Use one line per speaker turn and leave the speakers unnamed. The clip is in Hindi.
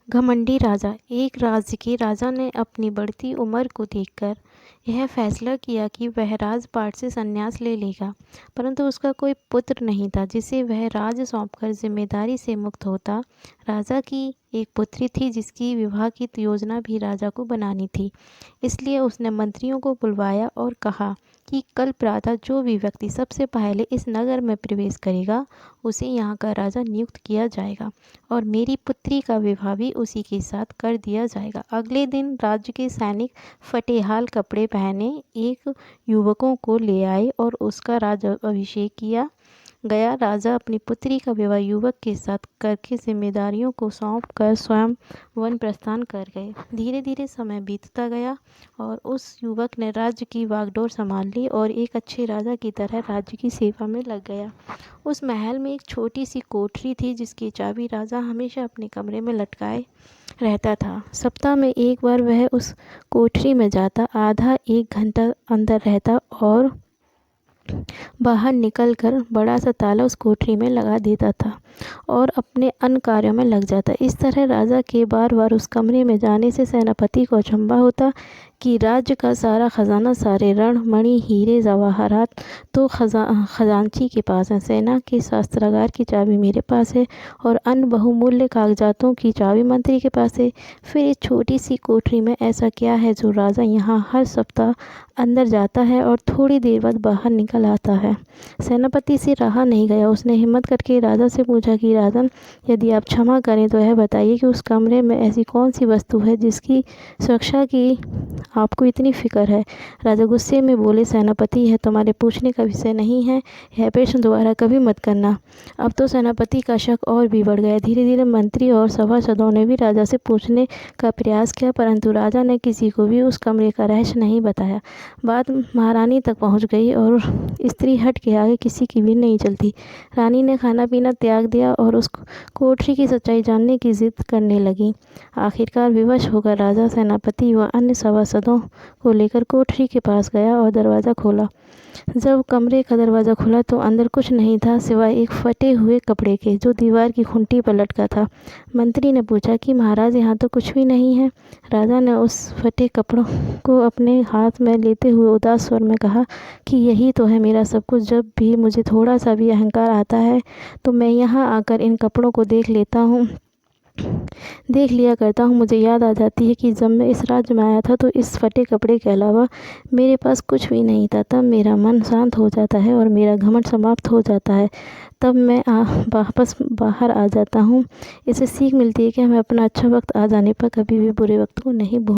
घमंडी राजा। एक राज्य के राजा ने अपनी बढ़ती उम्र को देखकर यह फैसला किया कि वह राजपाट से संन्यास ले लेगा, परंतु उसका कोई पुत्र नहीं था जिसे वह राज्य सौंपकर जिम्मेदारी से मुक्त होता। राजा की एक पुत्री थी जिसकी विवाह की योजना भी राजा को बनानी थी। इसलिए उसने मंत्रियों को बुलवाया और कहा कि कल प्रातः जो भी व्यक्ति सबसे पहले इस नगर में प्रवेश करेगा उसे यहाँ का राजा नियुक्त किया जाएगा और मेरी पुत्री का विवाह भी उसी के साथ कर दिया जाएगा। अगले दिन राज्य के सैनिक फटेहाल कपड़े पहने एक युवकों को ले आए और उसका राज्याभिषेक किया गया। राजा अपनी पुत्री का विवाह युवक के साथ करके जिम्मेदारियों को सौंप कर स्वयं वन प्रस्थान कर गए। धीरे धीरे समय बीतता गया और उस युवक ने राज्य की वागडोर संभाल ली और एक अच्छे राजा की तरह राज्य की सेवा में लग गया। उस महल में एक छोटी सी कोठरी थी जिसकी चाबी राजा हमेशा अपने कमरे में लटकाए रहता था। सप्ताह में एक बार वह उस कोठरी में जाता, आधा एक घंटा अंदर रहता और बाहर निकलकर बड़ा सा ताला उस कोठरी में लगा देता था और अपने अन्य कार्यों में लग जाता। इस तरह राजा के बार बार उस कमरे में जाने से सेनापति को अचंभा होता कि राज्य का सारा खजाना, सारे रण मणि हीरे जवाहरात तो खजांची के पास है, सेना के शस्त्रागार की चाबी मेरे पास है और अन्य बहुमूल्य कागजातों की चाबी मंत्री के पास है। फिर इस छोटी सी कोठरी में ऐसा क्या है जो राजा यहाँ हर सप्ताह अंदर जाता है और थोड़ी देर बाद बाहर निकल आता है। सेनापति से रहा नहीं गया। उसने हिम्मत करके राजा से पूछा कि राजन, यदि आप क्षमा करें तो यह बताइए कि उस कमरे में ऐसी कौन सी वस्तु है जिसकी सुरक्षा की आपको इतनी फिक्र है। राजा गुस्से में बोले, सेनापति, यह तुम्हारे पूछने का विषय नहीं है, यह प्रश्न दोबारा कभी मत करना। अब तो सेनापति का शक और भी बढ़ गया। धीरे धीरे मंत्री और सभासदों ने भी राजा से पूछने का प्रयास किया, परंतु राजा ने किसी को भी उस कमरे का रहस्य नहीं बताया। बात महारानी तक पहुंच गई और स्त्री हट के आगे किसी की भी नहीं चलती। रानी ने खाना पीना त्याग दिया और उस कोठरी की सच्चाई जानने की जिद करने लगी। आखिरकार विवश होकर राजा सेनापति व अन्य सभासदों को लेकर कोठरी के पास गया और दरवाज़ा खोला। जब कमरे का दरवाज़ा खुला तो अंदर कुछ नहीं था सिवाय एक फटे हुए कपड़े के जो दीवार की खूंटी पर लटका था। मंत्री ने पूछा कि महाराज, यहाँ तो कुछ भी नहीं है। राजा ने उस फटे कपड़ों को अपने हाथ में लेते हुए उदास स्वर में कहा कि यही तो है मेरा सब कुछ। जब भी मुझे थोड़ा सा भी अहंकार आता है तो मैं यहाँ आकर इन कपड़ों को देख लिया करता हूँ। मुझे याद आ जाती है कि जब मैं इस राज्य में आया था तो इस फटे कपड़े के अलावा मेरे पास कुछ भी नहीं था। तब मेरा मन शांत हो जाता है और मेरा घमंड समाप्त हो जाता है। तब मैं वापस बाहर आ जाता हूँ। इससे सीख मिलती है कि हमें अपना अच्छा वक्त आ जाने पर कभी भी बुरे वक्त को नहीं भूलना।